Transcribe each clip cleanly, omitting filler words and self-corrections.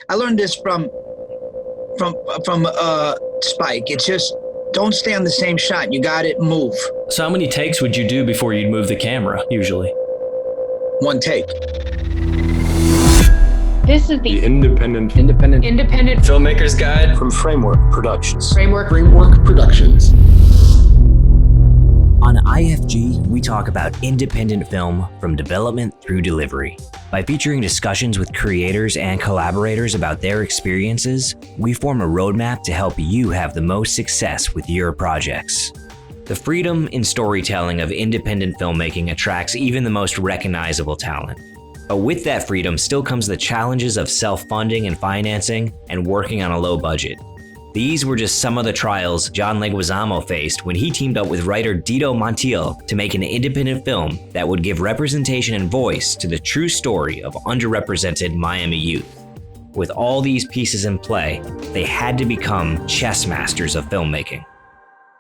I learned this from Spike. It's just don't stay on the same shot. You got it. Move. So how many takes would you do before you'd move the camera, usually? One take. This is the Independent Filmmaker's Guide from Framework Productions. Framework Productions. On IFG, we talk about independent film from development through delivery. By featuring discussions with creators and collaborators about their experiences, we form a roadmap to help you have the most success with your projects. The freedom in storytelling of independent filmmaking attracts even the most recognizable talent. But with that freedom still comes the challenges of self-funding and financing and working on a low budget. These were just some of the trials John Leguizamo faced when he teamed up with writer Dito Montiel to make an independent film that would give representation and voice to the true story of underrepresented Miami youth. With all these pieces in play, they had to become chess masters of filmmaking.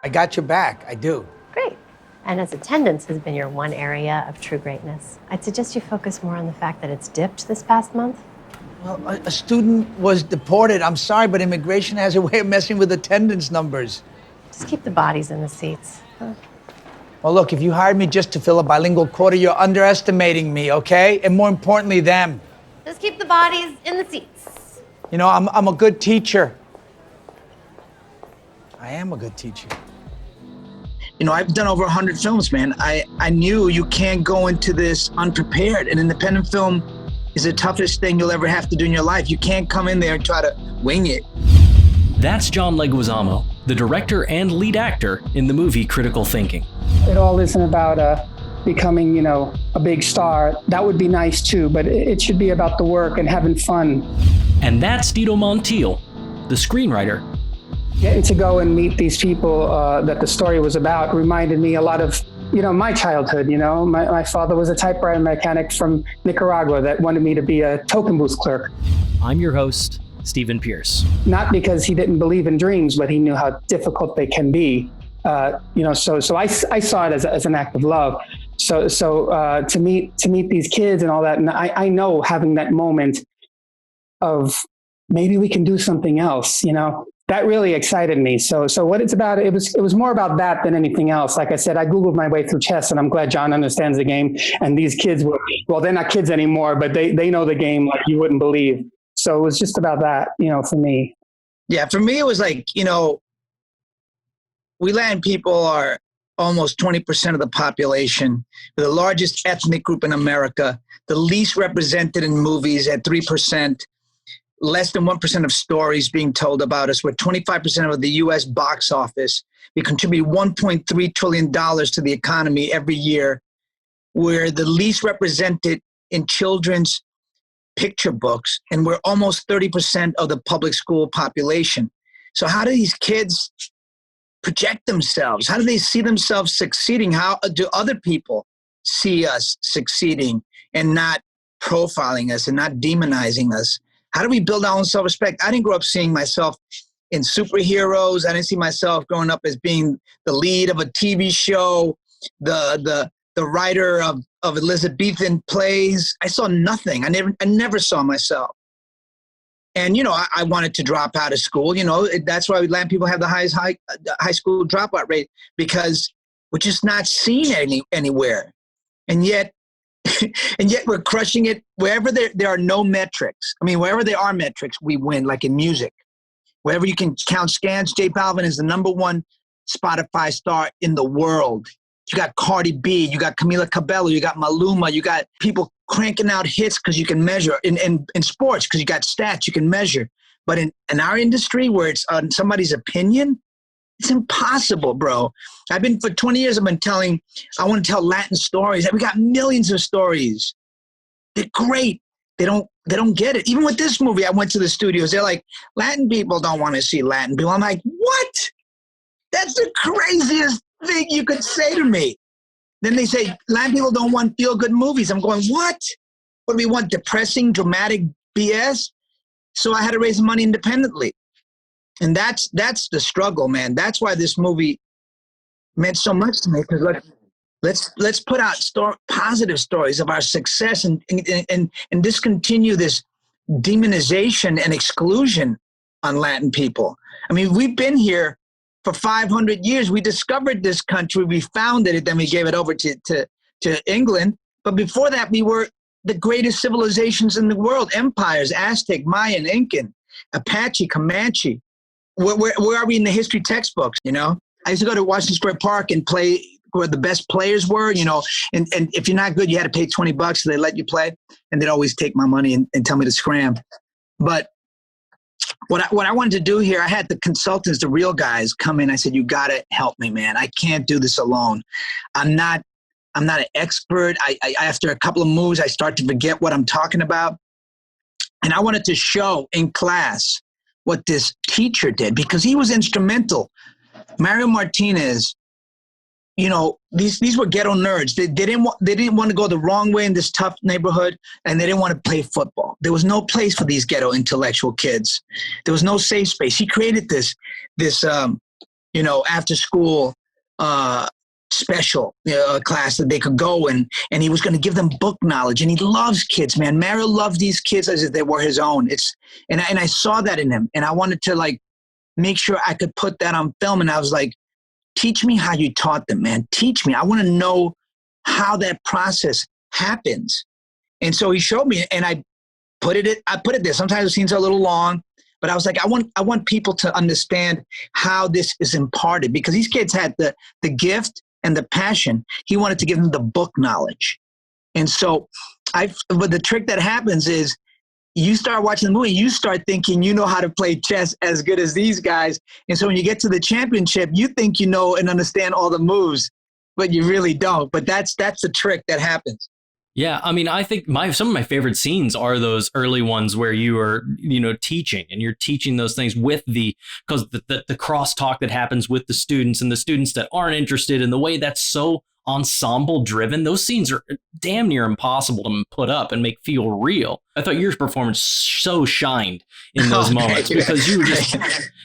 I got your back, I do. Great. And as attendance has been your one area of true greatness, I'd suggest you focus more on the fact that it's dipped this past month. Well, a student was deported. I'm sorry, but immigration has a way of messing with attendance numbers. Just keep the bodies in the seats. Huh? Well, look, if you hired me just to fill a bilingual quota, you're underestimating me, okay? And more importantly, them. Just keep the bodies in the seats. You know, I'm a good teacher. I am a good teacher. You know, I've done over 100 films, man. I knew you can't go into this unprepared. An independent film is the toughest thing you'll ever have to do in your life. You can't come in there and try to wing it. That's John Leguizamo, the director and lead actor in the movie Critical Thinking. It all isn't about becoming, a big star. That would be nice too, but it should be about the work and having fun. And that's Dito Montiel, the screenwriter. Getting to go and meet these people that the story was about reminded me a lot of my childhood. My father was a typewriter mechanic from Nicaragua that wanted me to be a token booth clerk. I'm your host, Stephen Pierce. Not because he didn't believe in dreams, but he knew how difficult they can be. So I saw it as an act of love. So to meet these kids and all that, and I know having that moment of maybe we can do something else, that really excited me. So what it's about, it was more about that than anything else. Like I said, I Googled my way through chess, and I'm glad John understands the game. And these kids they're not kids anymore, but they know the game like you wouldn't believe. So it was just about that, for me. Yeah, for me, it was like, we Latin people are almost 20% of the population. We're the largest ethnic group in America, the least represented in movies at 3%. Less than 1% of stories being told about us. We're 25% of the U.S. box office. We contribute $1.3 trillion to the economy every year. We're the least represented in children's picture books, and we're almost 30% of the public school population. So how do these kids project themselves? How do they see themselves succeeding? How do other people see us succeeding and not profiling us and not demonizing us? How do we build our own self-respect? I didn't grow up seeing myself in superheroes. I didn't see myself growing up as being the lead of a TV show, the writer of Elizabethan plays. I saw nothing. I never saw myself. And, I wanted to drop out of school. That's why Latin people have the highest high school dropout rate, because we're just not seen anywhere. And yet we're crushing it wherever there are no metrics. I mean, wherever there are metrics, we win, like in music. Wherever you can count scans, J Balvin is the #1 Spotify star in the world. You got Cardi B, you got Camila Cabello, you got Maluma, you got people cranking out hits because you can measure. In sports, because you got stats you can measure. But in our industry, where it's on somebody's opinion, it's impossible, bro. For 20 years, I want to tell Latin stories. We got millions of stories. They're great. They don't get it. Even with this movie, I went to the studios. They're like, Latin people don't want to see Latin people. I'm like, what? That's the craziest thing you could say to me. Then they say, Latin people don't want feel-good movies. I'm going, what? What do we want? Depressing, dramatic BS? So I had to raise money independently. And that's the struggle, man. That's why this movie meant so much to me, because let's put out positive stories of our success and discontinue this demonization and exclusion on Latin people. I mean, we've been here for 500 years. We discovered this country, we founded it, then we gave it over to England. But before that, we were the greatest civilizations in the world: empires, Aztec, Mayan, Incan, Apache, Comanche. Where are we in the history textbooks? You know, I used to go to Washington Square Park and play where the best players were, you know, and if you're not good, you had to pay $20, so they let you play, and they'd always take my money and tell me to scram. But what I wanted to do here, I had the consultants, the real guys, come in. I said, you got to help me, man. I can't do this alone. I'm not an expert. I after a couple of moves, I start to forget what I'm talking about. And I wanted to show in class what this teacher did, because he was instrumental. Mario Martinez, you know, these were ghetto nerds. They didn't want to go the wrong way in this tough neighborhood, and they didn't want to play football. There was no place for these ghetto intellectual kids. There was no safe space. He created this you know, after school special class that they could go in, and he was going to give them book knowledge. And he loves kids, man. Mario loved these kids as if they were his own. And I saw that in him, and I wanted to like make sure I could put that on film. And I was like, teach me how you taught them, man. Teach me. I want to know how that process happens. And so he showed me, and I put it there. Sometimes the scenes are a little long, but I was like, I want people to understand how this is imparted, because these kids had the gift and the passion. He wanted to give them the book knowledge. And so but the trick that happens is you start watching the movie, you start thinking you know how to play chess as good as these guys. And so when you get to the championship, you think you know and understand all the moves, but you really don't. But that's the trick that happens. Yeah, I mean, I think some of my favorite scenes are those early ones where you are, you know, teaching, and you're teaching those things with because the crosstalk that happens with the students, and the students that aren't interested, in the way that's so ensemble driven. Those scenes are damn near impossible to put up and make feel real. I thought your performance so shined in those moments, because you were just,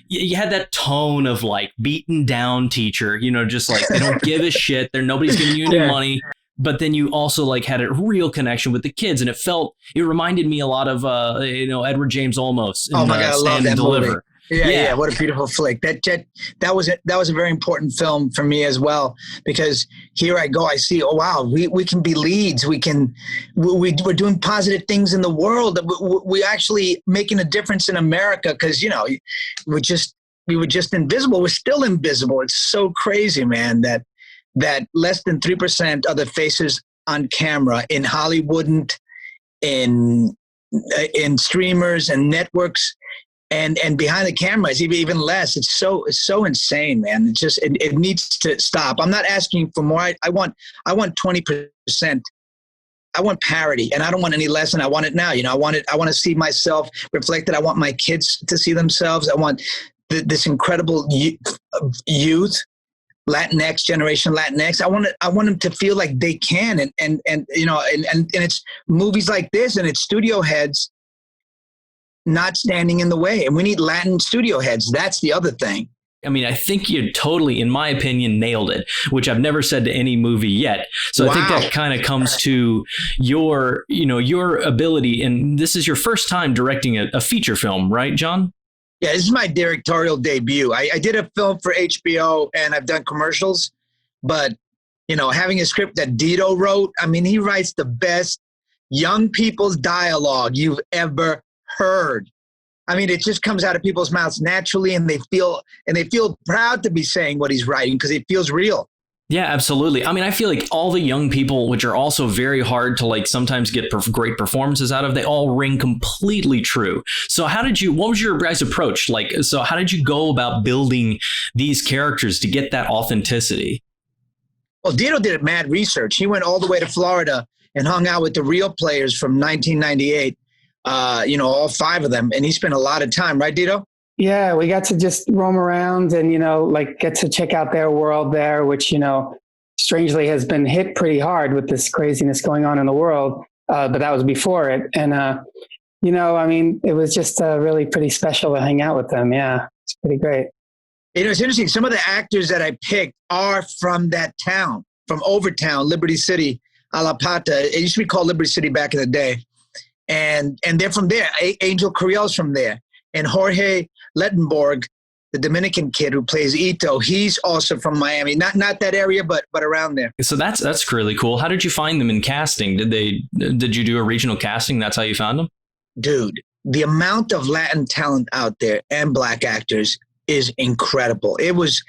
you had that tone of like beaten down teacher, you know, just like they don't give a shit. Nobody's giving you any money. But then you also like had a real connection with the kids, and it reminded me a lot of you know, Edward James Olmos in oh my God, I love Stand that and Deliver. movie. Yeah, what a beautiful flick. That was a very important film for me as well, because here I go, I see, oh wow, we can be leads. We're doing positive things in the world. We're actually making a difference in America, because you know we were just invisible. We're still invisible. It's so crazy, man, that less than 3% of the faces on camera in Hollywood and in streamers and networks and behind the camera is even less. It's so insane, man. It needs to stop. I'm not asking for more. I want 20%. I want parity, and I don't want any less, and I want it now. You know, I want to see myself reflected. I want my kids to see themselves. I want this incredible youth. Latinx generation, Latinx. I want them to feel like they can, and you know, and it's movies like this, and it's studio heads not standing in the way, and we need Latin studio heads. That's the other thing. I mean, I think you totally, in my opinion, nailed it, which I've never said to any movie yet. So wow. I think that kind of comes to your ability, and this is your first time directing a feature film, right, John? Yeah, this is my directorial debut. I did a film for HBO, and I've done commercials, but, you know, having a script that Dito wrote, I mean, he writes the best young people's dialogue you've ever heard. I mean, it just comes out of people's mouths naturally, and they feel proud to be saying what he's writing because it feels real. Yeah, absolutely. I mean, I feel like all the young people, which are also very hard to like sometimes get great performances out of, they all ring completely true. So what was your guys' approach? Like, so how did you go about building these characters to get that authenticity? Well, Dito did mad research. He went all the way to Florida and hung out with the real players from 1998, you know, all 5 of them. And he spent a lot of time, right, Dito? Yeah, we got to just roam around and, you know, like get to check out their world there, which, you know, strangely has been hit pretty hard with this craziness going on in the world. But that was before it. And, you know, I mean, it was just really pretty special to hang out with them. Yeah, it's pretty great. You know, it's interesting. Some of the actors that I picked are from that town, from Overtown, Liberty City, Alapata. It used to be called Liberty City back in the day. and they're from there. Angel Carriel's from there, and Jorge Lettenborg, the Dominican kid who plays Ito, he's also from Miami. Not that area, but around there. So that's really cool. How did you find them in casting? Did you do a regional casting? That's how you found them? Dude, the amount of Latin talent out there and Black actors is incredible. It was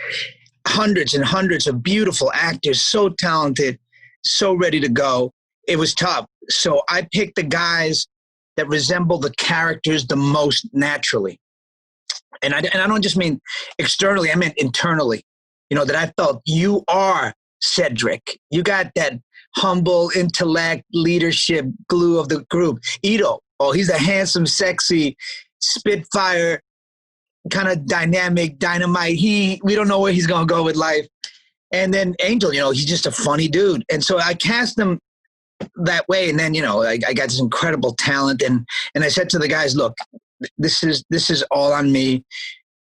hundreds and hundreds of beautiful actors, so talented, so ready to go. It was tough. So I picked the guys that resemble the characters the most naturally. And I don't just mean externally, I meant internally, that I felt you are Cedric. You got that humble intellect, leadership glue of the group. Ito, he's a handsome, sexy, spitfire, kind of dynamic, dynamite. We don't know where he's going to go with life. And then Angel, he's just a funny dude. And so I cast him that way. And then, I got this incredible talent. And I said to the guys, look, this is all on me.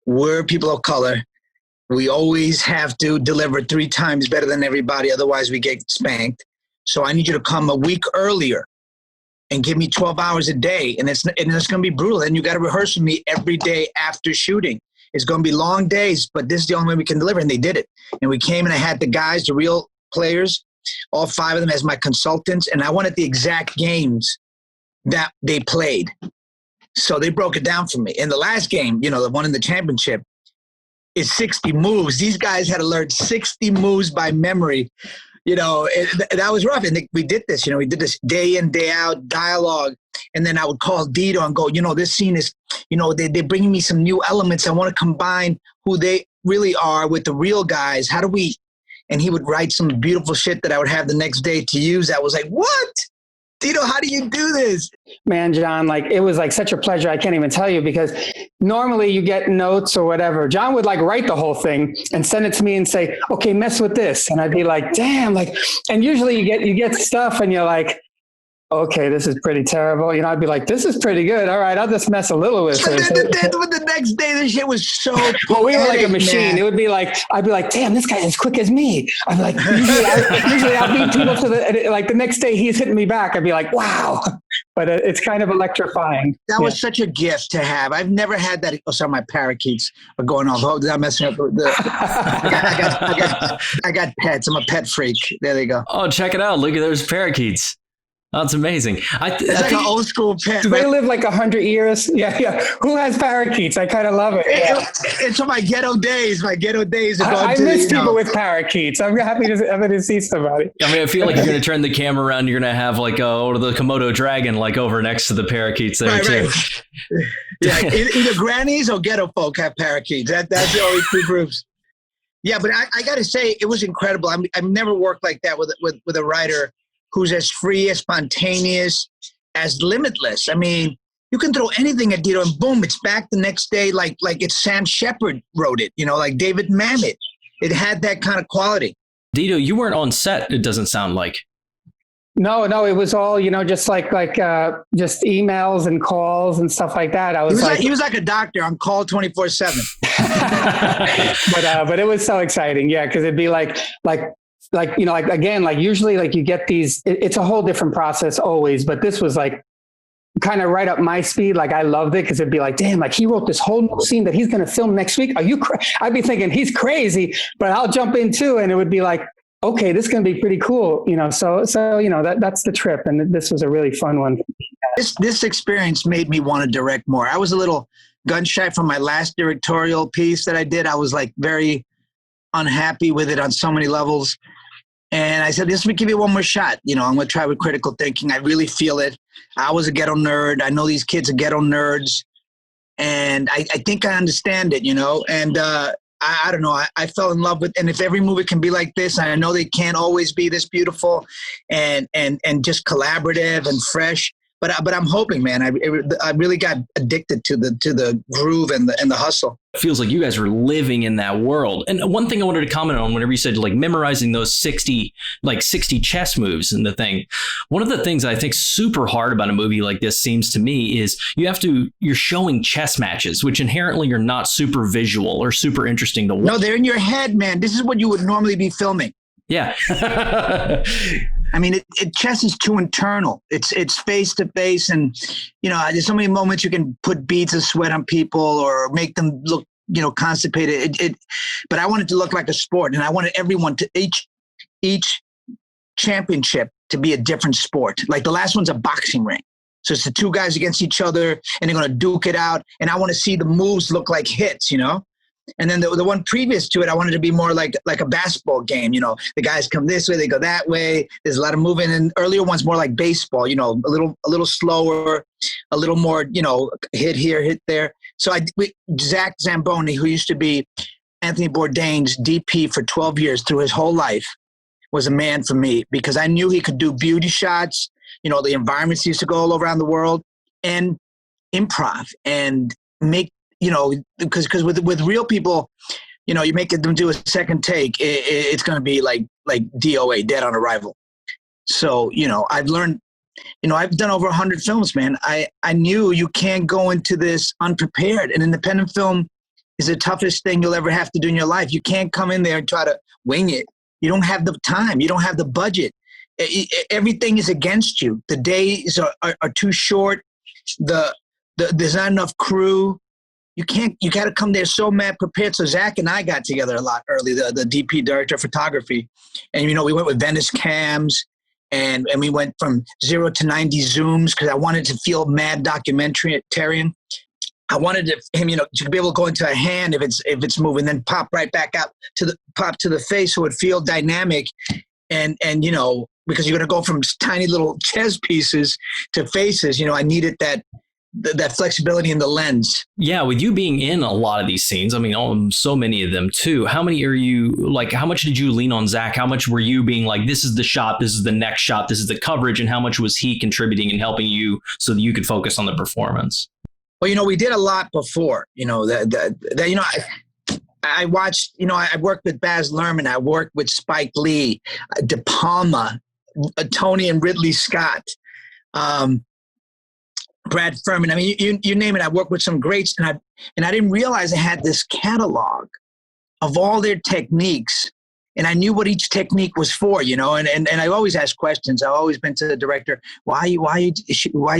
We're people of color. We always have to deliver 3 times better than everybody. Otherwise we get spanked. So I need you to come a week earlier and give me 12 hours a day. And it's going to be brutal. And you got to rehearse with me every day after shooting. It's going to be long days, but this is the only way we can deliver. And they did it. And we came and I had the guys, the real players, all 5 of them as my consultants. And I wanted the exact games that they played. So they broke it down for me. In the last game, the one in the championship, is 60 moves. These guys had to learn 60 moves by memory. That was rough. And we did this, we did this day in, day out dialogue. And then I would call Dito and go, this scene is, they're bringing me some new elements. I want to combine who they really are with the real guys. How do we? And he would write some beautiful shit that I would have the next day to use. I was like, what? Dito, how do you do this? Man, John, it was such a pleasure. I can't even tell you, because normally you get notes or whatever. John would write the whole thing and send it to me and say, okay, mess with this. And I'd be like, damn, and usually you get stuff and you're like, okay, this is pretty terrible. I'd be like, this is pretty good. All right, I'll just mess a little with this. But the next day, this shit was so well, we were like a machine. Man. It would be I'd be like, damn, this guy's as quick as me. I'm like, usually I'll beat people to the next day he's hitting me back. I'd be like, wow. But it's kind of electrifying. That was such a gift to have. I've never had that. Oh, sorry, my parakeets are going off. Oh, I'm messing up. I got pets. I'm a pet freak. There they go. Oh, check it out. Look at those parakeets. That's amazing. It's like an old school pet. Do they live 100 years? Yeah. Who has parakeets? I kind of love it. Yeah. It's my ghetto days. My ghetto days. I miss people with parakeets. I'm happy to see somebody. I feel like you're going to turn the camera around. You're going to have the Komodo dragon over next to the parakeets there too. Right. Yeah, either grannies or ghetto folk have parakeets. That's the only 2 groups. Yeah, but I got to say, it was incredible. I've never worked like that with a writer who's as free, as spontaneous, as limitless. You can throw anything at Dito and boom, it's back the next day like it's Sam Shepard wrote it, like David Mamet. It had that kind of quality. Dito, you weren't on set, it doesn't sound like. No, it was all, just just emails and calls and stuff like that. He was like a doctor on call 24/7. But it was so exciting. Yeah. Cause it'd be usually you get these, it's a whole different process always, but this was kind of right up my speed. I loved it because it'd be damn, he wrote this whole new scene that he's going to film next week. Are you I'd be thinking he's crazy, but I'll jump in too. And it would be okay, this is going to be pretty cool. So that's the trip. And this was a really fun one. This experience made me want to direct more. I was a little gun shy from my last directorial piece that I did. I was very unhappy with it on so many levels. And I said, let me give you one more shot. I'm going to try with critical thinking. I really feel it. I was a ghetto nerd. I know these kids are ghetto nerds. And I think I understand it, And I don't know. I fell in love with, and if every movie can be like this, I know they can't always be this beautiful and just collaborative and fresh. But I'm hoping, man. I really got addicted to the groove and the hustle. It feels like you guys were living in that world. And one thing I wanted to comment on, whenever you said memorizing those 60 chess moves and the thing, one of the things I think super hard about a movie like this seems to me is you're showing chess matches, which inherently are not super visual or super interesting to watch. No, they're in your head, man. This is what you would normally be filming. Yeah. I mean, chess is too internal. It's face to face, and there's so many moments you can put beads of sweat on people or make them look, constipated. But I wanted to look like a sport, and I wanted everyone to each championship to be a different sport. Like the last one's a boxing ring, so it's the two guys against each other, and they're gonna duke it out. And I want to see the moves look like hits, And then the one previous to it, I wanted to be more like a basketball game. The guys come this way, they go that way. There's a lot of movement. And earlier ones more like baseball. A little slower, a little more. Hit here, hit there. So Zach Zamboni, who used to be Anthony Bourdain's DP for 12 years through his whole life, was a man for me because I knew he could do beauty shots. The environments he used to go all around the world, and improv and make. Because with real people, you make them do a second take, it's going to be like DOA, dead on arrival. So, I've learned, I've done over 100 films, man. I knew you can't go into this unprepared. An independent film is the toughest thing you'll ever have to do in your life. You can't come in there and try to wing it. You don't have the time. You don't have the budget. Everything is against you. The days are too short. There's not enough crew. You got to come there so mad prepared. So Zach and I got together a lot early, the DP, director of photography. And, we went with Venice cams and we went from 0 to 90 zooms because I wanted to feel mad documentarian. I wanted him, to be able to go into a hand if it's moving, then pop right back out to the face so it feel dynamic. And because you're going to go from tiny little chess pieces to faces, I needed that flexibility in the lens. Yeah, with you being in a lot of these scenes, I mean, so many of them too. How many are you like? How much did you lean on Zach? How much were you being like, this is the shot, this is the next shot, this is the coverage, and how much was he contributing and helping you so that you could focus on the performance? Well, we did a lot before. I watched. I worked with Baz Luhrmann. I worked with Spike Lee, De Palma, Tony and Ridley Scott. Brad Furman. I mean, you name it. I worked with some greats, and I didn't realize I had this catalog of all their techniques, and I knew what each technique was for. And I always ask questions. I've always been to the director. Why are you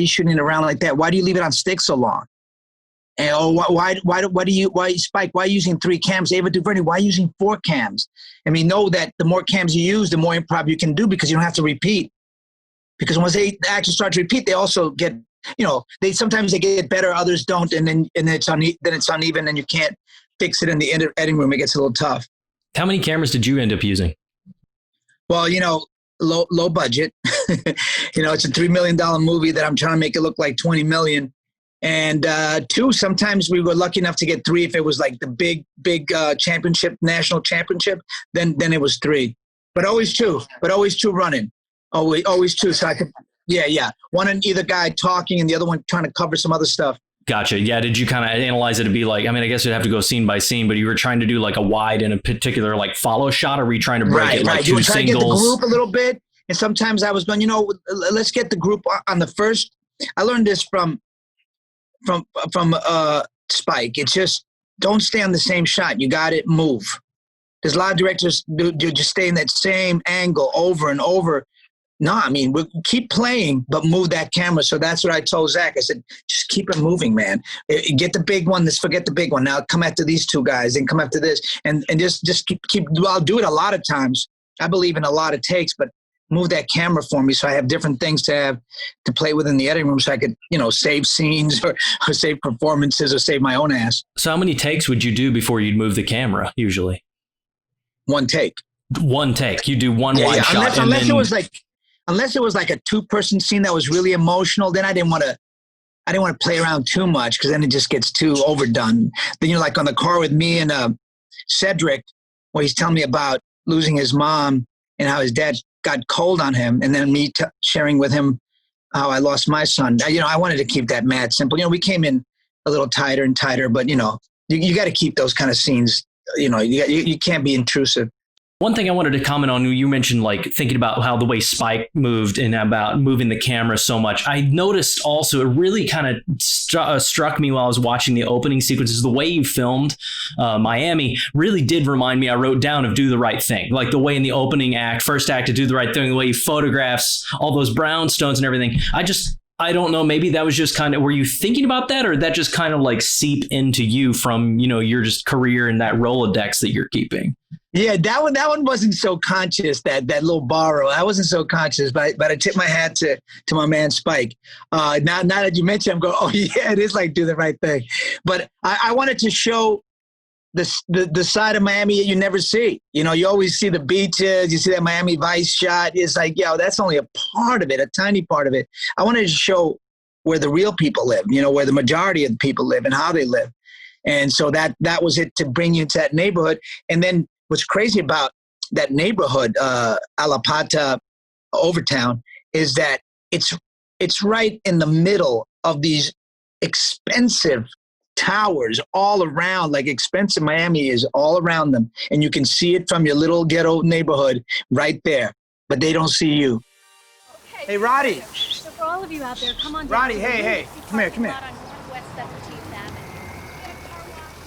shooting it around like that? Why do you leave it on stick so long? And why Spike? Why are you using 3 cams? Ava DuVernay, why are you using 4 cams? I mean, know that the more cams you use, the more improv you can do because you don't have to repeat. Because once they actually start to repeat, they also get. They sometimes they get better, others don't, and then it's uneven, and you can't fix it in the editing room. It gets a little tough. How many cameras did you end up using? Well, low budget. It's a $3 million movie that I'm trying to make it look like $20 million, and 2. Sometimes we were lucky enough to get 3 if it was like the big championship, national championship. Then it was 3, but always 2. But always 2 running. Always 2. So I could. Yeah. One on either guy talking and the other one trying to cover some other stuff. Gotcha. Yeah. Did you kind of analyze it to be like, I mean, I guess you'd have to go scene by scene, but you were trying to do like a wide in a particular like follow shot, or were you trying to break it like 2 singles? To get the group a little bit. And sometimes I was going, let's get the group on the first. I learned this from Spike. It's just don't stay on the same shot. You got it. Move. There's a lot of directors do just stay in that same angle over and over. No, I mean, we'll keep playing, but move that camera. So that's what I told Zach. I said, just keep it moving, man. Get the big one. Let's forget the big one. Now come after these 2 guys and come after this. And just keep, I'll do it a lot of times. I believe in a lot of takes, but move that camera for me so I have different things to play with in the editing room so I could, save scenes or save performances or save my own ass. So how many takes would you do before you'd move the camera usually? 1 take. 1 take. You do one wide shot. Unless it was like a 2-person scene that was really emotional, then I didn't want to play around too much because then it just gets too overdone. Then like on the car with me and Cedric, where he's telling me about losing his mom and how his dad got cold on him, and then me sharing with him how I lost my son. I wanted to keep that mad simple. We came in a little tighter and tighter, but you got to keep those kind of scenes. You can't be intrusive. One thing I wanted to comment on, you mentioned like thinking about how the way Spike moved and about moving the camera so much. I noticed also it really kind of struck me while I was watching the opening sequences. The way you filmed Miami really did remind me, I wrote down, of Do the Right Thing. Like the way in the opening act, first act of Do the Right Thing, the way he photographs all those brownstones and everything. I don't know, maybe that was just kind of, were you thinking about that, or that just kind of like seep into you from, your just career and that Rolodex that you're keeping? Yeah, that one wasn't so conscious, that little borrow. I wasn't so conscious, but I tip my hat to my man Spike. Now that you mentioned, I'm going, oh yeah, it is like Do the Right Thing. But I wanted to show the side of Miami you never see. You always see the beaches, you see that Miami Vice shot. It's like, that's only a part of it, a tiny part of it. I wanted to show where the real people live, where the majority of the people live and how they live. And so that was it, to bring you into that neighborhood. And then what's crazy about that neighborhood, Alapata, Overtown, is that it's right in the middle of these expensive towers all around. Like, expensive Miami is all around them. And you can see it from your little ghetto neighborhood right there. But they don't see you. Hey, Roddy. So for all of you out there, come on down. Roddy, hey. Come here.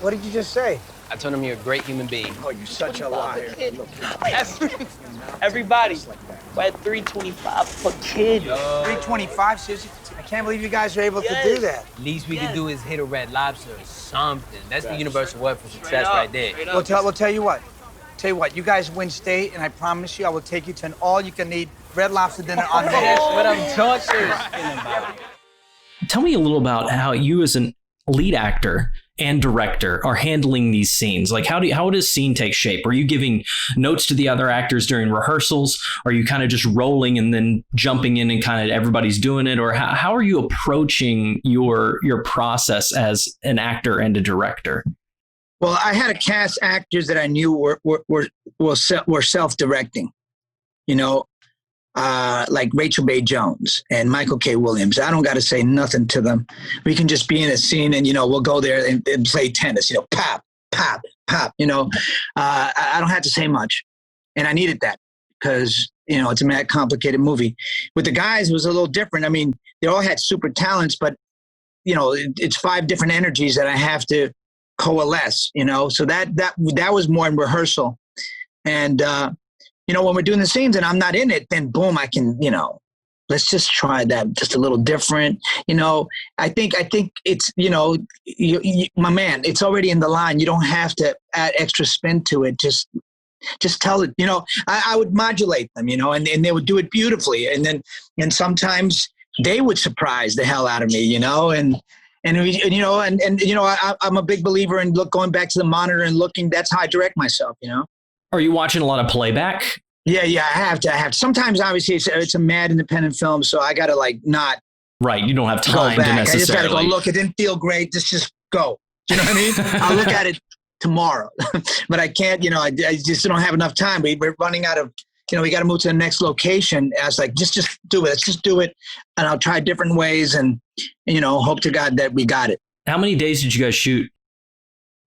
What did you just say? I told him you're a great human being. Oh, you're such a liar. Everybody, we're at $3.25 per kid. 325, seriously? I can't believe you guys are able to do that. Least we can do is hit a Red Lobster or something. That's the universal word for success right there. We'll tell you what. You guys win state, and I promise you I will take you to an all-you-can-eat Red Lobster dinner on me. That's what I'm talking about. Tell me a little about how you, as an lead actor and director, are handling these scenes. Like, how does scene take shape? Are you giving notes to the other actors during rehearsals? Are you kind of just rolling and then jumping in and kind of everybody's doing it? Or how are you approaching your process as an actor and a director? Well, I had to cast actors that I knew were self-directing, like Rachel Bay Jones and Michael K. Williams. I don't got to say nothing to them. We can just be in a scene and, we'll go there and play tennis, pop, pop, pop, I don't have to say much. And I needed that because, it's a mad complicated movie. With the guys, it was a little different. I mean, they all had super talents, but, it's 5 different energies that I have to coalesce, so that was more in rehearsal. And, when we're doing the scenes and I'm not in it, then boom, I can, let's just try that just a little different. I think it's, my man, it's already in the line. You don't have to add extra spin to it. Just tell it, I would modulate them, and they would do it beautifully. And sometimes they would surprise the hell out of me, I'm a big believer in going back to the monitor and looking. That's how I direct myself, Are you watching a lot of playback? Yeah, I have to. Sometimes, obviously, it's a mad independent film, so I got to not. Right, you don't have time to necessarily. I just got to go, look, it didn't feel great. Just go. Do you know what I mean? I'll look at it tomorrow. But I can't, I just don't have enough time. We're running out of, we got to move to the next location. I was like, just do it. Let's just do it. And I'll try different ways and, hope to God that we got it. How many days did you guys shoot?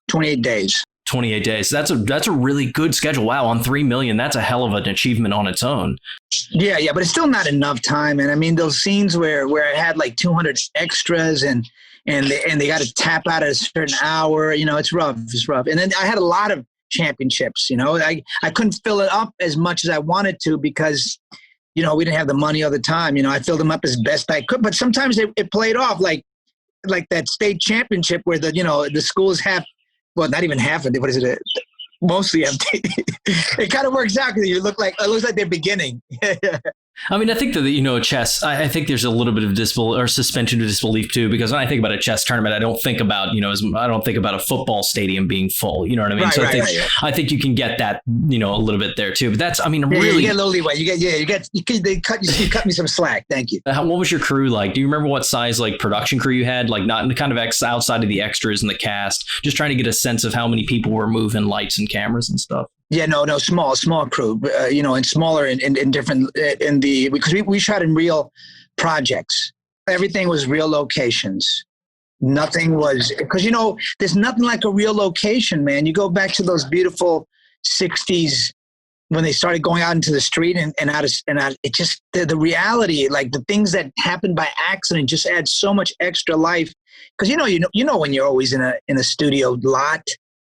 28 days. 28 days. That's a really good schedule. Wow, on $3 million, that's a hell of an achievement on its own. Yeah, but it's still not enough time. And I mean, those scenes where I had like 200 extras and they got to tap out at a certain hour, it's rough. And then I had a lot of championships, I couldn't fill it up as much as I wanted to because, we didn't have the money all the time. I filled them up as best I could, but sometimes it played off like that state championship where the schools have. Well, not even half of it. What is it? Mostly empty. It kind of works out because it looks like they're beginning. I mean, I think that, chess, I think there's a little bit of suspension of disbelief too, because when I think about a chess tournament, I don't think about, I don't think about a football stadium being full, you know what I mean? Right, so I think you can get that, a little bit there too, but that's, really. You get a little leeway. You cut me some slack. Thank you. What was your crew like? Do you remember what size production crew you had? Not kind of outside of the extras and the cast, just trying to get a sense of how many people were moving lights and cameras and stuff. Yeah, no, small crew, and smaller in different, because we shot in real projects. Everything was real locations. Nothing was, because, there's nothing like a real location, man. You go back to those beautiful 60s when they started going out into the street and out, it just, the reality, like the things that happen by accident just add so much extra life. Cause you know, when you're always in a studio lot,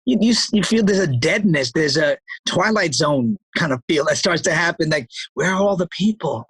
you feel there's a deadness, there's a Twilight Zone kind of feel that starts to happen. Like, where are all the people?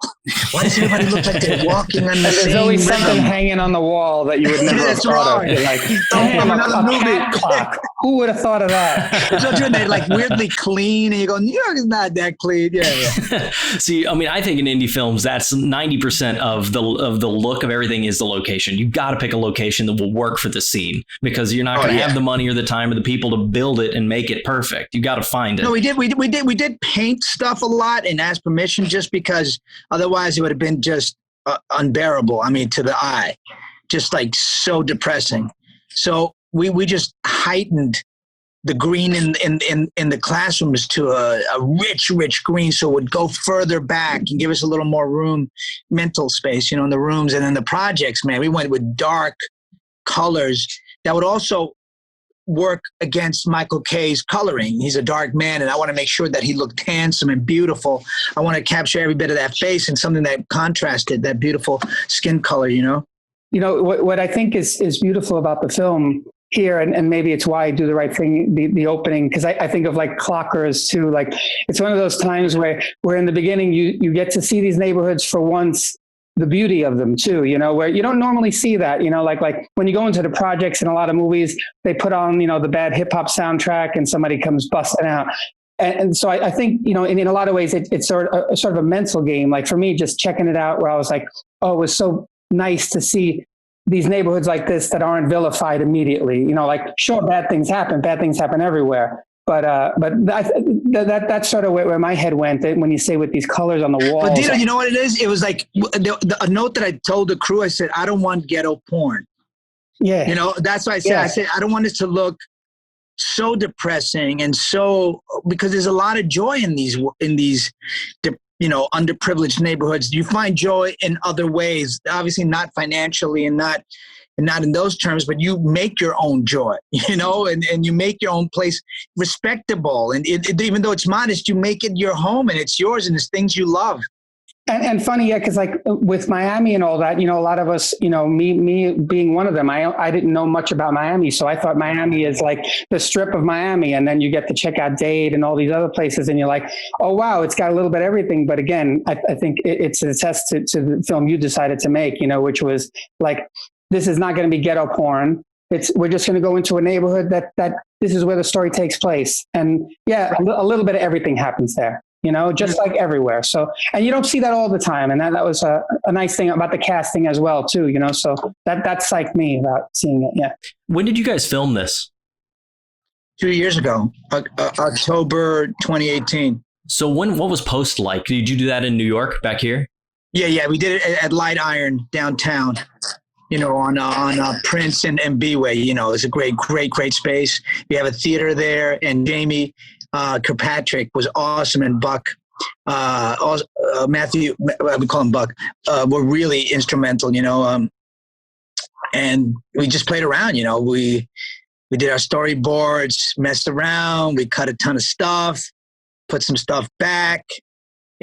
Why does everybody look like they're walking on the same There's always rhythm? something hanging on the wall that you would never have thought of. You're like, damn, a cat clock. Who would have thought of that? So they're like weirdly clean, and you go, New York is not that clean. Yeah. See, I mean, I think in indie films, that's 90% of the look of everything is the location. You've got to pick a location that will work for the scene, because you're not going to have the money or the time or the people to build it and make it perfect. You got to find it. No, we did paint stuff a lot and ask permission, just because otherwise it would have been just unbearable. I mean, to the eye, just like so depressing. So we just heightened the green in the classrooms to a rich green, so it would go further back and give us a little more room, mental space, in the rooms. And then the projects, man, we went with dark colors that would also work against Michael Kay's coloring. He's a dark man, and I want to make sure that he looked handsome and beautiful. I want to capture every bit of that face and something that contrasted that beautiful skin color, What I think is beautiful about the film here, and maybe it's why I Do the Right Thing, the opening, because I think of like Clockers too. Like, it's one of those times where in the beginning you get to see these neighborhoods for once, the beauty of them too, where you don't normally see that, like when you go into the projects in a lot of movies, they put on, the bad hip hop soundtrack and somebody comes busting out. And so I think, in a lot of ways, it's sort of a mental game. Like for me, just checking it out, where I was like, oh, it was so nice to see these neighborhoods like this that aren't vilified immediately. Like, sure, bad things happen everywhere. But that's sort of where my head went when you say with these colors on the walls. But Dito, you know what it is? It was like a note that I told the crew. I said, I don't want ghetto porn. Yeah. That's why I said, Yeah. I said, I don't want it to look so depressing and so, because there's a lot of joy in these underprivileged neighborhoods. You find joy in other ways, obviously not financially and not in those terms, but you make your own joy, and you make your own place respectable. And even though it's modest, you make it your home and it's yours and it's things you love. And funny, yeah, because like with Miami and all that, a lot of us, me being one of them, I didn't know much about Miami. So I thought Miami is like the strip of Miami. And then you get to check out Dade and all these other places. And you're like, oh, wow, it's got a little bit of everything. But again, I think it's a test to the film you decided to make, which was like, this is not going to be ghetto porn. We're just going to go into a neighborhood that this is where the story takes place. And yeah, a little bit of everything happens there. Just like everywhere. So, and you don't see that all the time. And that was a nice thing about the casting as well, too, so that psyched me about seeing it. Yeah. When did you guys film this? 2 years ago, October 2018. So what was post like? Did you do that in New York back here? Yeah. We did it at Light Iron downtown, on Prince and B-Way. It's a great space. We have a theater there, and Jamie Kirkpatrick was awesome, and Buck, Matthew, we call him Buck, were really instrumental, and we just played around, we did our storyboards, messed around, we cut a ton of stuff, put some stuff back.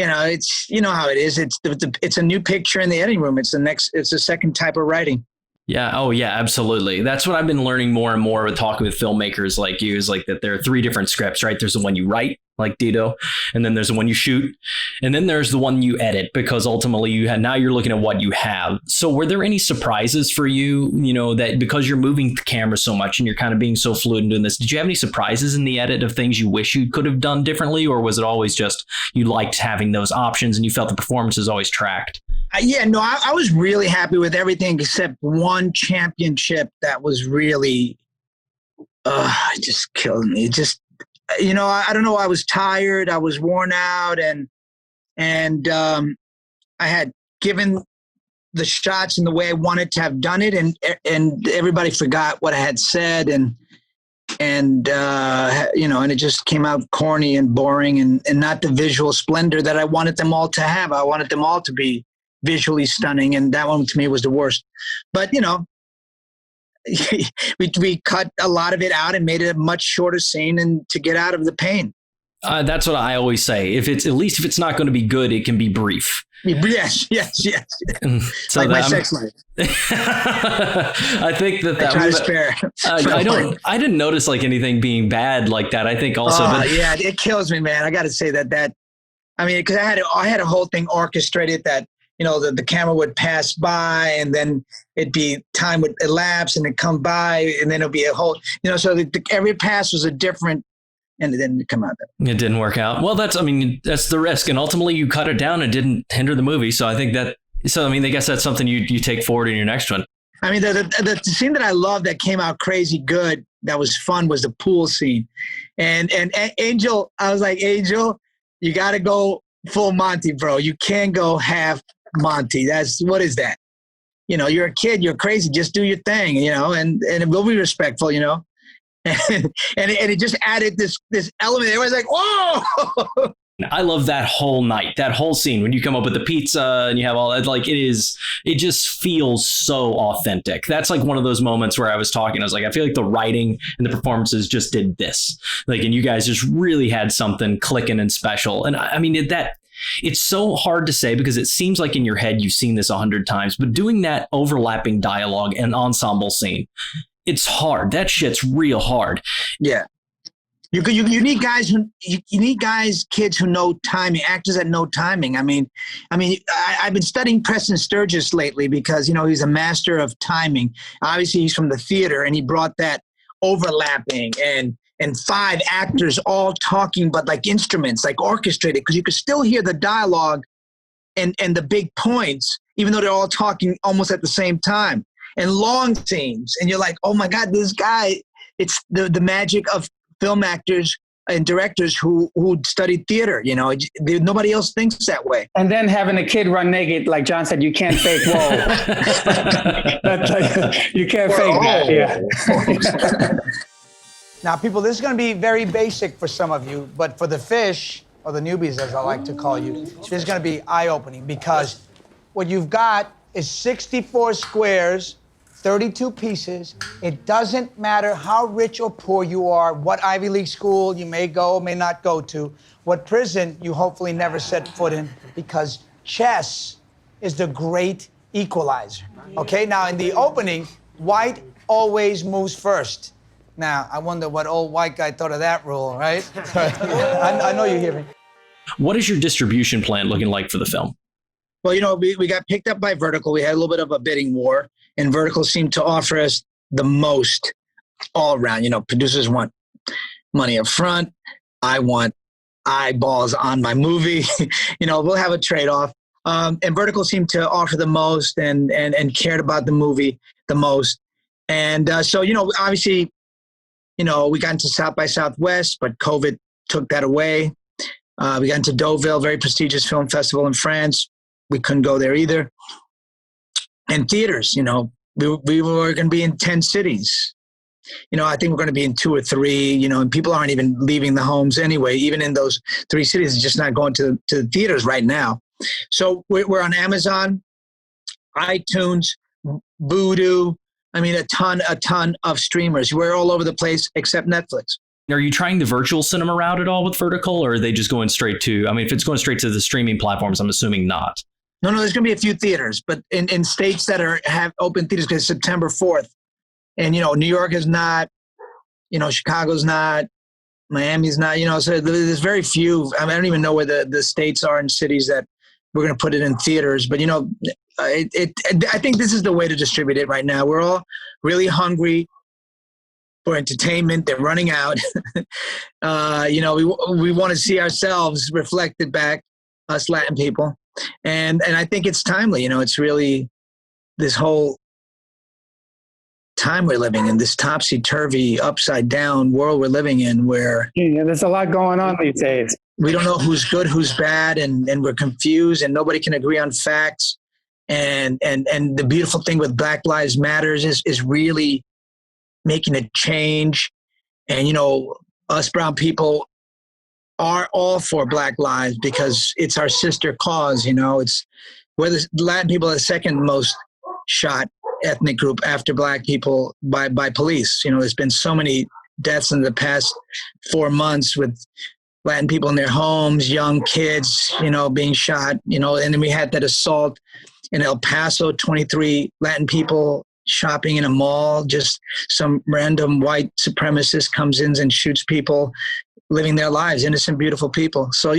It's, how it is. It's a new picture in the editing room. It's a second type of writing. Yeah. Oh, yeah, absolutely. That's what I've been learning more and more with talking with filmmakers like you, is like that there are three different scripts, right? There's the one you write, like Dito, and then there's the one you shoot, and then there's the one you edit, because ultimately now you're looking at what you have. So were there any surprises for you, that because you're moving the camera so much and you're kind of being so fluid in doing this, did you have any surprises in the edit of things you wish you could have done differently? Or was it always just you liked having those options and you felt the performance is always tracked? I was really happy with everything except one championship that was really just killed me. Just, I don't know. I was tired. I was worn out, and I had given the shots in the way I wanted to have done it, and everybody forgot what I had said, and it just came out corny and boring, and not the visual splendor that I wanted them all to have. I wanted them all to be visually stunning, and that one to me was the worst. But we cut a lot of it out and made it a much shorter scene, and to get out of the pain. That's what I always say. If it's not going to be good, it can be brief. Yes. So like my sex life. I think that I try to spare. I didn't notice like anything being bad like that. I think also. Yeah, it kills me, man. I got to say that. I mean, because I had a whole thing orchestrated that, you know, the camera would pass by and then time would elapse and it'd come by and then it'll be a whole, you know, so every pass was a different, and it didn't come out. It didn't work out. Well, that's the risk. And ultimately you cut it down and didn't hinder the movie. So I think I guess that's something you take forward in your next one. I mean, the scene that I love that came out crazy good, that was fun, was the pool scene. And Angel, I was like, Angel, you got to go full Monty, bro. You can't go half Monty. What is that? You know, you're a kid, you're crazy. Just do your thing, you know, and we'll be respectful, you know. And it just added this element. Everyone's like, whoa! I love that whole night, that whole scene when you come up with the pizza and you have all that. Like it just feels so authentic. That's like one of those moments where I was like, I feel like the writing and the performances just did this. Like, and you guys just really had something clicking and special. And I mean, it's so hard to say because it seems like in your head you've seen this 100 times, but doing that overlapping dialogue and ensemble scene, it's hard. That shit's real hard. Yeah. You need kids who know timing, actors that know timing. I mean, I've been studying Preston Sturges lately because, you know, he's a master of timing. Obviously, he's from the theater, and he brought that overlapping and 5 actors all talking, but like instruments, like orchestrated, because you could still hear the dialogue and the big points, even though they're all talking almost at the same time. And long scenes, and you're like, oh my God, this guy! It's the magic of film actors and directors who studied theater. You know, nobody else thinks that way. And then having a kid run naked, like John said, you can't fake. Whoa, you can't fake that. Yeah. Now, people, this is going to be very basic for some of you, but for the fish, or the newbies as I like to call you, this is going to be eye-opening because what you've got is 64 squares, 32 pieces. It doesn't matter how rich or poor you are, what Ivy League school you may go or may not go to, what prison you hopefully never set foot in, because chess is the great equalizer. Okay, now in the opening, white always moves first. Now, I wonder what old white guy thought of that rule, right? I know you hear me. What is your distribution plan looking like for the film? Well, you know, we got picked up by Vertical. We had a little bit of a bidding war, and Vertical seemed to offer us the most all around. You know, producers want money up front. I want eyeballs on my movie. You know, we'll have a trade-off. And Vertical seemed to offer the most and cared about the movie the most. And so, you know, obviously, you know, we got into South by Southwest, but COVID took that away. We got into Deauville, very prestigious film festival in France. We couldn't go there either. And theaters, you know, we were going to be in 10 cities. You know, I think we're going to be in 2 or 3, you know, and people aren't even leaving the homes anyway. Even in those 3 cities, it's just not going to the theaters right now. So we're on Amazon, iTunes, Vudu. I mean, a ton of streamers. We're all over the place except Netflix. Are you trying the virtual cinema route at all with Vertical, or are they just going straight to, I mean, if it's going straight to the streaming platforms, I'm assuming not. No, there's going to be a few theaters, but in states that have open theaters, because September 4th. And, you know, New York is not, you know, Chicago's not, Miami's not, you know, so there's very few. I mean, I don't even know where the states are and cities that we're going to put it in theaters. But, you know, I think this is the way to distribute it right now. We're all really hungry for entertainment. They're running out. You know, we want to see ourselves reflected back, us Latin people. And I think it's timely. You know, it's really this whole time we're living in, this topsy-turvy, upside-down world we're living in, where there's a lot going on these days. We don't know who's good, who's bad, and we're confused, and nobody can agree on facts. And the beautiful thing with Black Lives Matters is really making a change. And, you know, us brown people are all for Black lives because it's our sister cause. You know, we're the Latin people are the second most shot ethnic group after Black people by police. You know, there's been so many deaths in the past 4 months with Latin people in their homes, young kids, being shot, and then we had that assault in El Paso, 23 Latin people shopping in a mall, just some random white supremacist comes in and shoots people living their lives, innocent, beautiful people. So,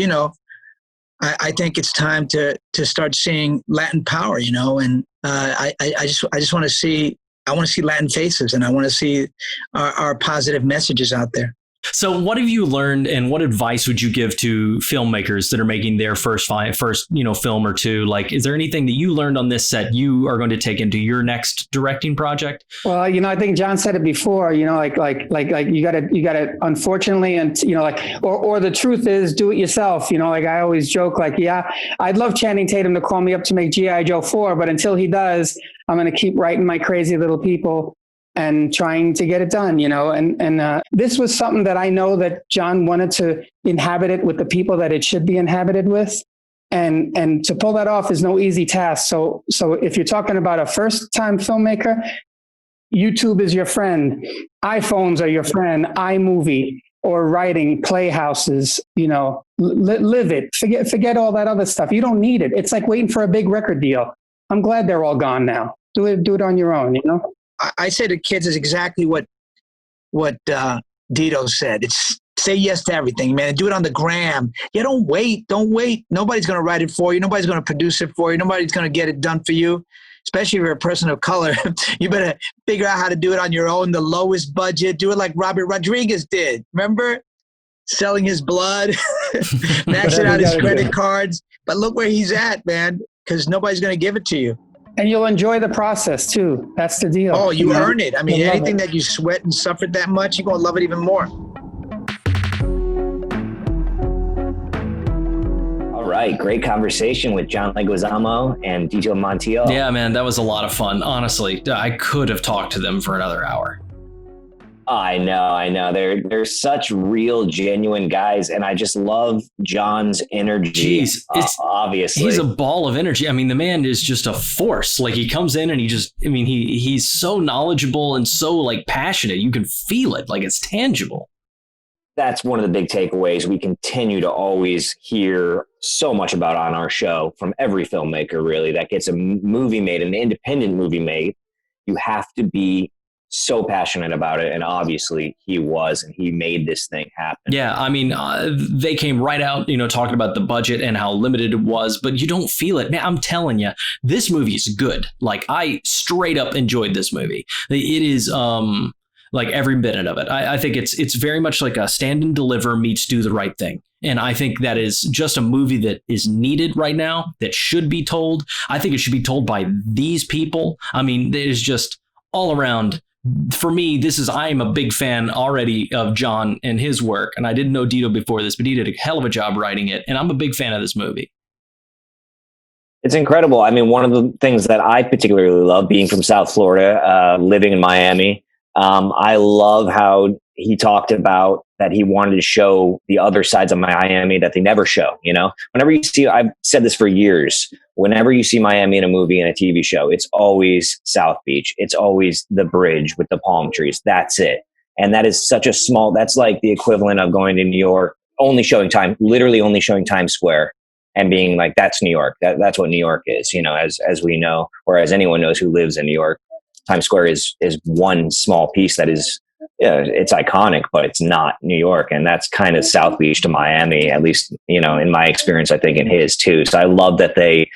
I think it's time to start seeing Latin power, and I just want to see, Latin faces, and I want to see our positive messages out there. So what have you learned, and what advice would you give to filmmakers that are making their first film or two? Like, is there anything that you learned on this set you are going to take into your next directing project? Well, I think John said it before, like you gotta, unfortunately, and, or the truth is, do it yourself. I always joke, I'd love Channing Tatum to call me up to make G.I. Joe 4, but until he does, I'm going to keep writing my crazy little people and trying to get it done, and this was something that I know that John wanted to inhabit it with the people that it should be inhabited with. And to pull that off is no easy task. So if you're talking about a first time filmmaker, YouTube is your friend. iPhones are your friend. iMovie or writing, playhouses, live it. Forget all that other stuff. You don't need it. It's like waiting for a big record deal. I'm glad they're all gone now. Do it on your own, I say to kids is exactly what Dito said. It's say yes to everything, man. Do it on the gram. Yeah, don't wait. Nobody's going to write it for you. Nobody's going to produce it for you. Nobody's going to get it done for you, especially if you're a person of color. You better figure out how to do it on your own, the lowest budget. Do it like Robert Rodriguez did. Remember? Selling his blood, maxing out his credit cards. But look where he's at, man, because nobody's going to give it to you. And you'll enjoy the process too. That's the deal. Oh, you earn it. I mean, anything that you sweat and suffered that much, you're going to love it even more. All right. Great conversation with John Leguizamo and Dito Montiel. Yeah, man, that was a lot of fun. Honestly, I could have talked to them for another hour. I know. They're such real, genuine guys, and I just love John's energy. Jeez, obviously, he's a ball of energy. I mean, the man is just a force. Like, he comes in and he's so knowledgeable and so like passionate. You can feel it, like it's tangible. That's one of the big takeaways we continue to always hear so much about on our show from every filmmaker, really, that gets a movie made, an independent movie made. You have to be so passionate about it, and obviously he was, and he made this thing happen. Yeah, I mean, they came right out, talking about the budget and how limited it was, but you don't feel it. Man, I'm telling you, this movie is good. Like, I straight up enjoyed this movie. It is like every minute of it. I think it's very much like a Stand and Deliver meets Do the Right Thing. And I think that is just a movie that is needed right now, that should be told. I think it should be told by these people. I mean, it is just all around. For me, I am a big fan already of John and his work. And I didn't know Dito before this, but he did a hell of a job writing it. And I'm a big fan of this movie. It's incredible. I mean, one of the things that I particularly love, being from South Florida, living in Miami, I love how he talked about that he wanted to show the other sides of Miami that they never show. Whenever you see, I've said this for years, whenever you see Miami in a movie and a TV show, it's always South Beach. It's always the bridge with the palm trees. That's it. And that is such a that's like the equivalent of going to New York, literally only showing Times Square and being like, that's New York. That's what New York is, as we know, or as anyone knows who lives in New York. Times Square is one small piece that is, it's iconic, but it's not New York. And that's kind of South Beach to Miami, at least, in my experience, I think in his too. So I love that they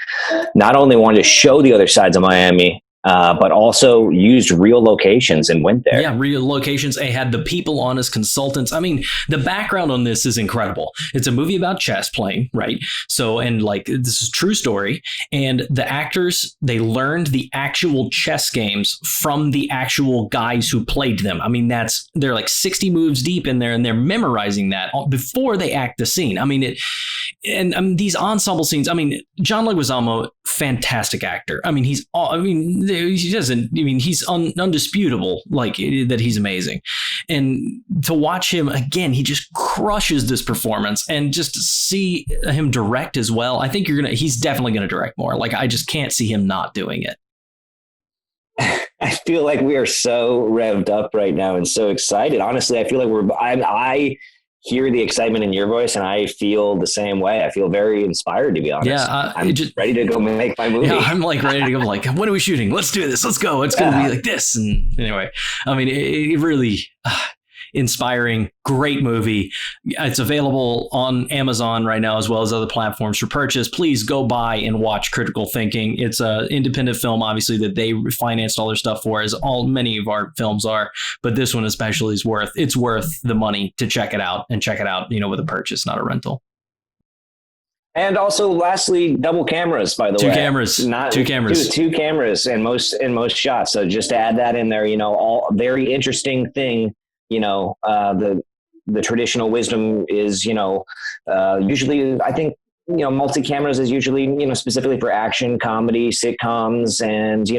not only wanted to show the other sides of Miami, but also used real locations and went there. Yeah, real locations. They had the people on as consultants. I mean, the background on this is incredible. It's a movie about chess playing, right? So, and like, this is a true story. And the actors, they learned the actual chess games from the actual guys who played them. I mean, they're like 60 moves deep in there, and they're memorizing that before they act the scene. I mean, these ensemble scenes, I mean, John Leguizamo, fantastic actor. I mean, he's undisputable, like, that he's amazing. And to watch him again, he just crushes this performance, and just to see him direct as well. I think he's definitely going to direct more. Like, I just can't see him not doing it. I feel like we are so revved up right now and so excited. Honestly, I feel like I hear the excitement in your voice, and I feel the same way. I feel very inspired, to be honest. Yeah, I'm just ready to go make my movie. Yeah, I'm like ready to go. Like, when are we shooting? Let's do this. Let's go. It's going to be like this. And anyway, I mean, it really inspiring, great movie. It's available on Amazon right now, as well as other platforms for purchase. Please go buy and watch Critical Thinking. It's an independent film, obviously, that they financed all their stuff for, as many of our films are. But this one especially is worth the money to check it out, with a purchase, not a rental. And also, lastly, double cameras, by the way. Two cameras in most shots. So just to add that in there, all very interesting thing. The traditional wisdom is, usually, I think, multi-cameras is usually, specifically for action, comedy, sitcoms. And,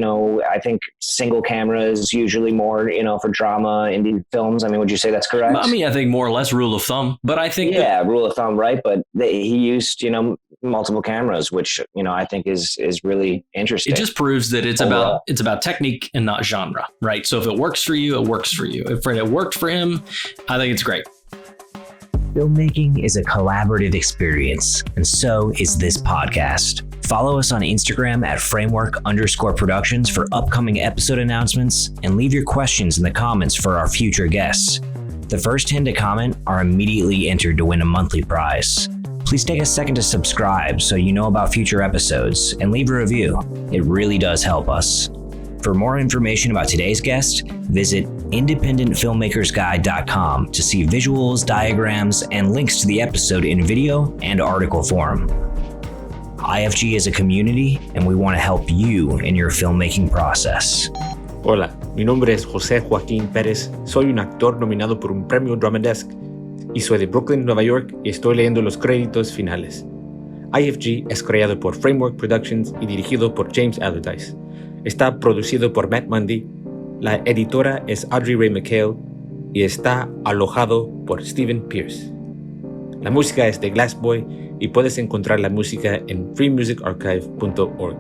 I think single camera is usually more, for drama, indie films. I mean, would you say that's correct? I mean, I think more or less rule of thumb, but I think rule of thumb, right? But he used, multiple cameras, which, I think is really interesting. It just proves that it's about technique and not genre, right? So if it works for you, it works for you. If it worked for him, I think it's great. Filmmaking is a collaborative experience, and so is this podcast. Follow us on Instagram at framework_productions for upcoming episode announcements, and leave your questions in the comments for our future guests. The first 10 to comment are immediately entered to win a monthly prize. Please take a second to subscribe so you know about future episodes, and leave a review. It really does help us. For more information about today's guest, visit independentfilmmakersguide.com to see visuals, diagrams, and links to the episode in video and article form. IFG is a community, and we want to help you in your filmmaking process. Hola, mi nombre es José Joaquín Pérez. Soy un actor nominado por un premio Drama Desk y soy de Brooklyn, Nueva York, y estoy leyendo los créditos finales. IFG es creado por Framework Productions y dirigido por James Allerdyce. Está producido por Matt Mundy, la editora es Audrey Rae McHale y está alojado por Stephen Pierce. La música es de Glassboy y puedes encontrar la música en freemusicarchive.org.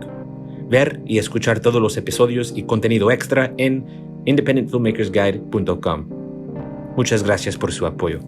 Ver y escuchar todos los episodios y contenido extra en independentfilmmakersguide.com. Muchas gracias por su apoyo.